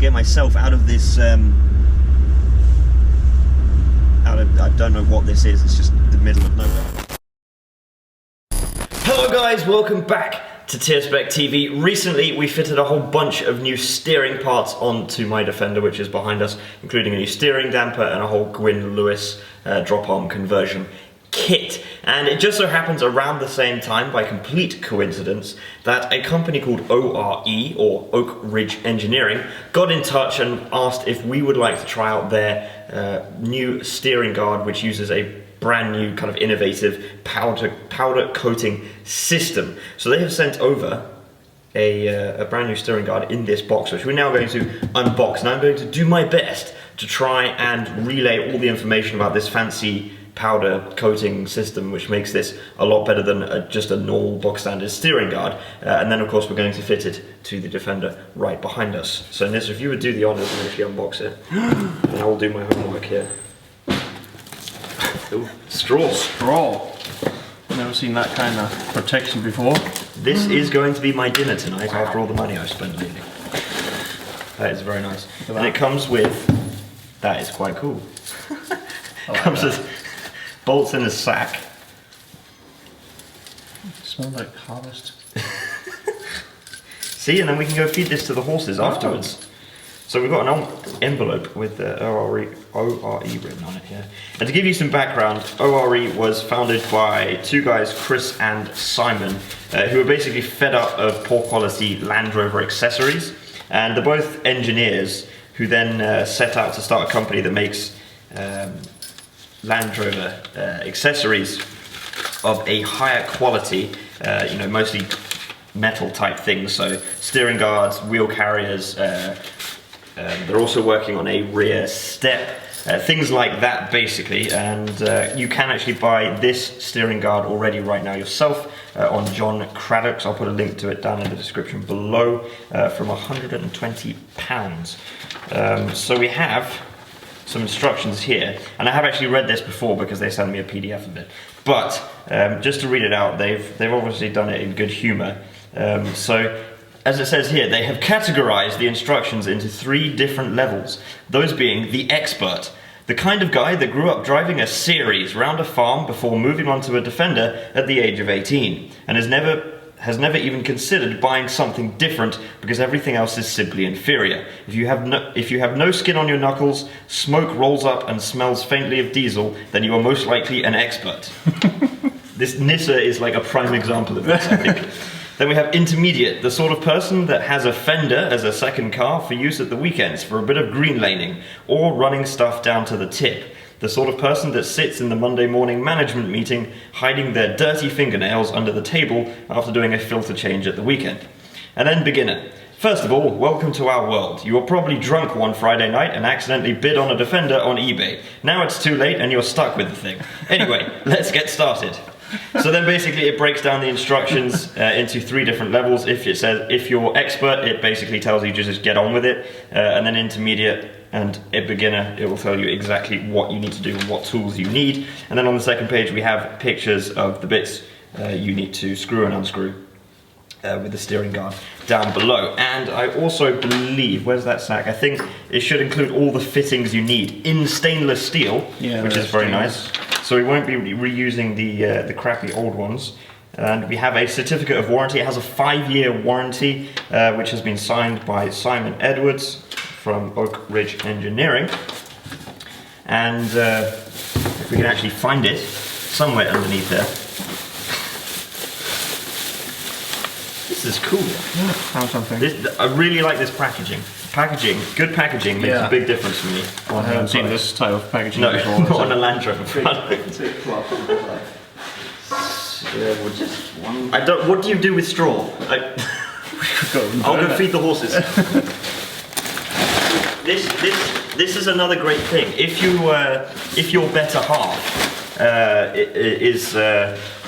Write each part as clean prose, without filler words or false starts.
get myself out of this, I don't know what this is, it's just the middle of nowhere. Hello guys, welcome back to TierSpec TV. Recently we fitted a whole bunch of new steering parts onto my Defender, which is behind us, including a new steering damper and a whole Gwyn-Lewis drop arm conversion kit. And it just so happens around the same time, by complete coincidence, that a company called O.R.E, or Oak Ridge Engineering, got in touch and asked if we would like to try out their new steering guard, which uses a brand new kind of innovative powder coating system. So they have sent over a brand new steering guard in this box, which we're now going to unbox, and I'm going to do my best to try and relay all the information about this fancy powder coating system, which makes this a lot better than just a normal box standard steering guard. And then of course we're going to fit it to the Defender right behind us. So Nissa, if you would do the honours and actually unbox it, and I will do my homework here. Ooh, straw. Straw. Never seen that kind of protection before. This is going to be my dinner tonight after all the money I've spent lately. That is very nice. And it comes with, that is quite cool. It comes with bolts in a sack. It smells like harvest. See, and then we can go feed this to the horses afterwards. So we've got an envelope with O.R.E written on it here. And to give you some background, O.R.E was founded by two guys, Chris and Simon, who were basically fed up of poor quality Land Rover accessories. And they're both engineers who then set out to start a company that makes Land Rover accessories of a higher quality, you know, mostly metal type things. So steering guards, wheel carriers, they're also working on a rear step, things like that basically, and you can actually buy this steering guard already right now yourself on John Craddock's. I'll put a link to it down in the description below, from £120. So we have some instructions here, and I have actually read this before because they sent me a PDF of it, but just to read it out, they've obviously done it in good humour. So as it says here, they have categorized the instructions into 3 different levels, those being the expert, the kind of guy that grew up driving a series round a farm before moving on to a Defender at the age of 18, and has never even considered buying something different because everything else is simply inferior. If you have no skin on your knuckles, smoke rolls up and smells faintly of diesel, then you are most likely an expert. This Nissa is like a prime example of this, I think. Then we have intermediate, the sort of person that has a Fender as a second car for use at the weekends for a bit of green laning or running stuff down to the tip. The sort of person that sits in the Monday morning management meeting hiding their dirty fingernails under the table after doing a filter change at the weekend. And then beginner. First of all, welcome to our world. You were probably drunk one Friday night and accidentally bid on a Defender on eBay. Now it's too late and you're stuck with the thing. Anyway, let's get started. So then basically it breaks down the instructions into 3 different levels. If it says, if you're expert, it basically tells you to just get on with it. And then intermediate and a beginner, it will tell you exactly what you need to do and what tools you need. And then on the second page we have pictures of the bits you need to screw and unscrew with the steering guard down below. And I also believe, where's that sack? I think it should include all the fittings you need in stainless steel, which is very nice. So we won't be reusing the crappy old ones. And we have a certificate of warranty. It has a 5-year warranty, which has been signed by Simon Edwards from Oak Ridge Engineering. And if we can actually find it somewhere underneath there. This is cool. Yeah, found something. I really like this packaging. Good packaging makes a big difference for me. I haven't seen this type of packaging before. Not on a Land Rover product. What do you do with straw? I'll go feed the horses. This is another great thing. If your better half is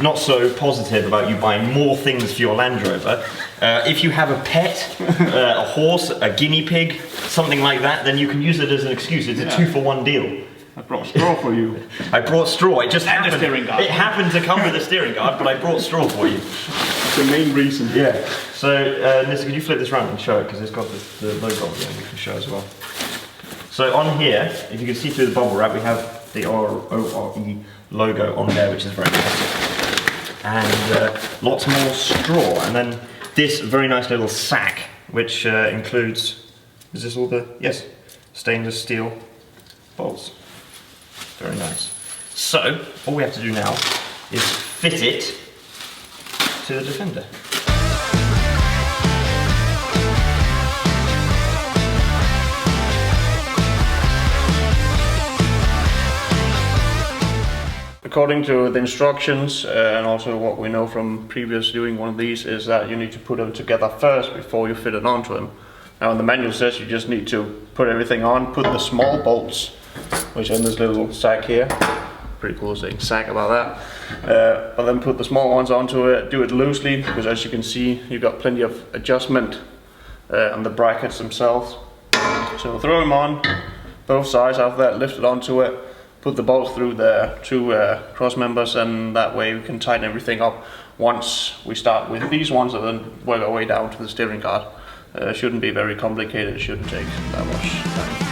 not so positive about you buying more things for your Land Rover, if you have a pet, a horse, a guinea pig, something like that, then you can use it as an excuse. It's a 2-for-1 deal. I brought straw for you. I brought straw. It just happened. Steering guard. It happened to come with a steering guard, but I brought straw for you. the main reason. Yeah. So, Nissa, could you flip this around and show it, because it's got the logo on it, we can show as well. So on here, if you can see through the bubble wrap, we have the O.R.E. logo on there, which is very nice. And lots more straw, and then this very nice little sack, which includes, is this all the, yes, stainless steel bolts. Very nice. So, all we have to do now is fit it to the Defender. According to the instructions and also what we know from previous doing one of these is that you need to put them together first before you fit it onto them. Now the manual says you just need to put everything on, put the small bolts, which are in this little sack here. Pretty cool saying sack about that. But then put the small ones onto it, do it loosely, because as you can see you've got plenty of adjustment on the brackets themselves. So throw them on, both sides. After that, lift it onto it. Put the bolts through the two cross members, and that way we can tighten everything up once we start with these ones and then work our way down to the steering guard. Shouldn't be very complicated, it shouldn't take that much time.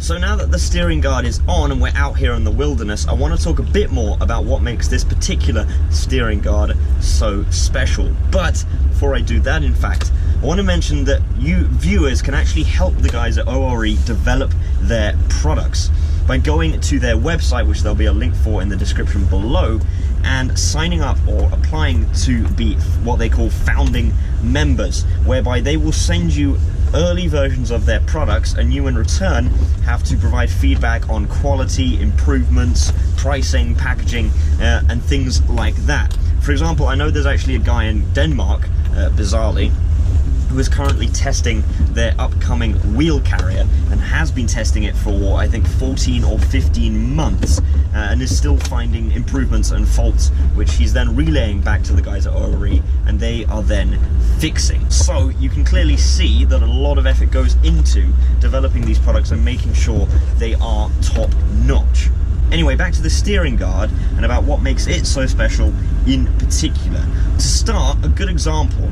So now that the steering guard is on and we're out here in the wilderness, I want to talk a bit more about what makes this particular steering guard so special. But before I do that, in fact, I want to mention that you viewers can actually help the guys at O.R.E. develop their products by going to their website, which there'll be a link for in the description below, and signing up or applying to be what they call founding members, whereby they will send you early versions of their products, and you in return have to provide feedback on quality, improvements, pricing, packaging, and things like that. For example, I know there's actually a guy in Denmark, bizarrely, who is currently testing their upcoming wheel carrier and has been testing it for, I think, 14 or 15 months and is still finding improvements and faults, which he's then relaying back to the guys at O.R.E. and they are then fixing. So you can clearly see that a lot of effort goes into developing these products and making sure they are top notch. Anyway, back to the steering guard and about what makes it so special in particular. To start, a good example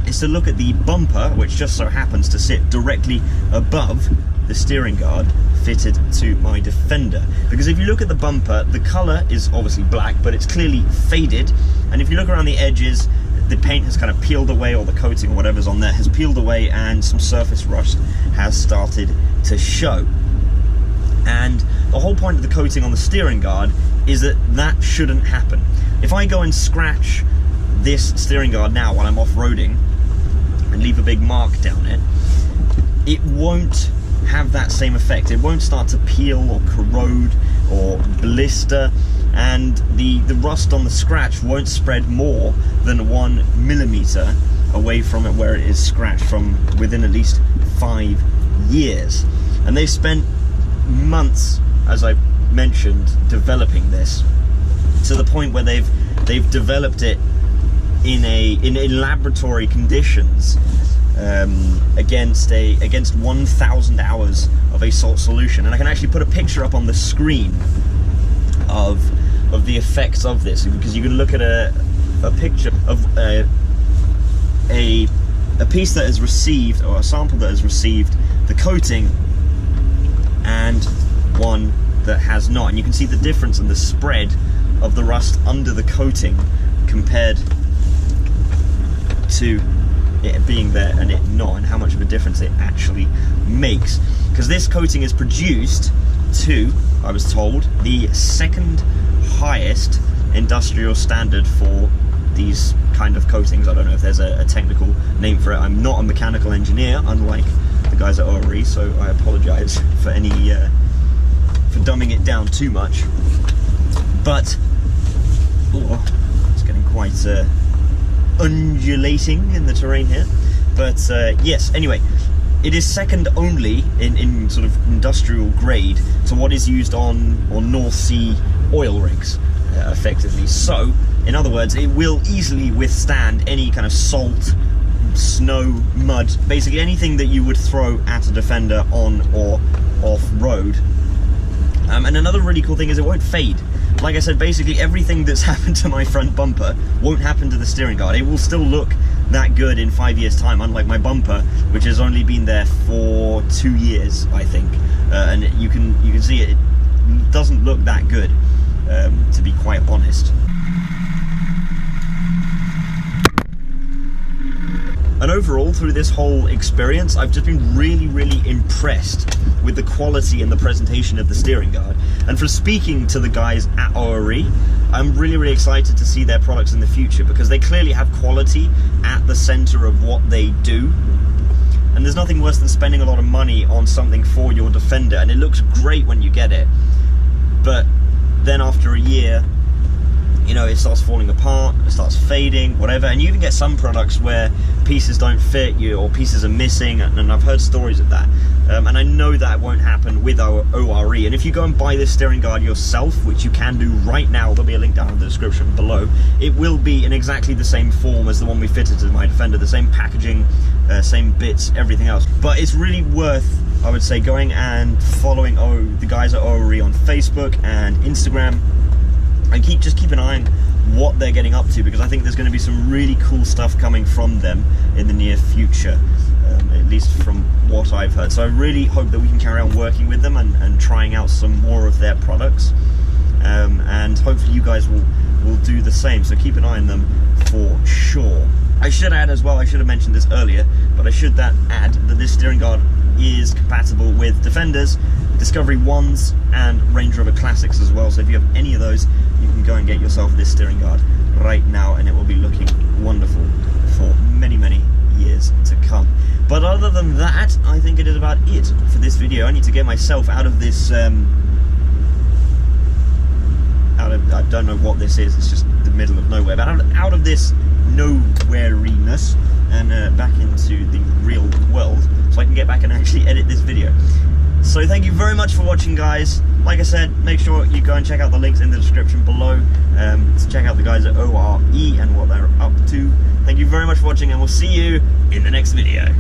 is to look at the bumper, which just so happens to sit directly above the steering guard fitted to my Defender. Because if you look at the bumper, the colour is obviously black, but it's clearly faded, and if you look around the edges, the paint has kind of peeled away, or the coating or whatever's on there has peeled away, and some surface rust has started to show. And the whole point of the coating on the steering guard is that that shouldn't happen. If I go and scratch this steering guard now while I'm off-roading and leave a big mark down it, it won't have that same effect. It won't start to peel or corrode or blister, and the rust on the scratch won't spread more than 1 millimeter away from it where it is scratched from within at least 5 years. And they've spent months, as I mentioned, developing this to the point where they've developed it in laboratory conditions against 1,000 hours of a salt solution. And I can actually put a picture up on the screen of the effects of this, because you can look at a picture of a piece that has received, or a sample that has received the coating, and one that has not, and you can see the difference in the spread of the rust under the coating compared to it being there and it not, and how much of a difference it actually makes. Because this coating is produced to, I was told, the second highest industrial standard for these kind of coatings. I don't know if there's a technical name for it. I'm not a mechanical engineer, unlike the guys at O.R.E., so I apologize for any for dumbing it down too much. But it's getting quite undulating in the terrain here. But yes, anyway, it is second only in sort of industrial grade to what is used on North Sea oil rigs, effectively. So, in other words, it will easily withstand any kind of salt, snow, mud, basically anything that you would throw at a Defender on or off-road. And another really cool thing is it won't fade. Like I said, basically everything that's happened to my front bumper won't happen to the steering guard. It will still look that good in 5 years' time, unlike my bumper, which has only been there for 2 years, I think. And you can see it doesn't look that good, to be quite honest. And overall, through this whole experience, I've just been really, really impressed with the quality and the presentation of the steering guard. And from speaking to the guys at O.R.E, I'm really, really excited to see their products in the future, because they clearly have quality at the center of what they do. And there's nothing worse than spending a lot of money on something for your Defender, and it looks great when you get it, but then after a year, you know, it starts falling apart, it starts fading, whatever. And you even get some products where pieces don't fit you or pieces are missing, and I've heard stories of that. And I know that won't happen with our O.R.E. And if you go and buy this steering guard yourself, which you can do right now, there'll be a link down in the description below, it will be in exactly the same form as the one we fitted to my Defender, the same packaging, same bits, everything else. But it's really worth, I would say, going and following the guys at O.R.E on Facebook and Instagram, and just keep an eye on what they're getting up to, because I think there's going to be some really cool stuff coming from them in the near future, at least from what I've heard. So I really hope that we can carry on working with them and trying out some more of their products, and hopefully you guys will do the same, so keep an eye on them for sure. I should add as well, I should have mentioned this earlier, but I should add that this steering guard is compatible with Defenders, Discovery 1s and Range Rover Classics as well. So if you have any of those, you can go and get yourself this steering guard right now, and it will be looking wonderful for many, many years to come. But other than that, I think it is about it for this video. I need to get myself out of this, I don't know what this is, it's just the middle of nowhere, but out of this nowhereiness and back into the real world, so I can get back and actually edit this video. So thank you very much for watching, guys. Like I said, make sure you go and check out the links in the description below to check out the guys at O.R.E and what they're up to. Thank you very much for watching, and we'll see you in the next video.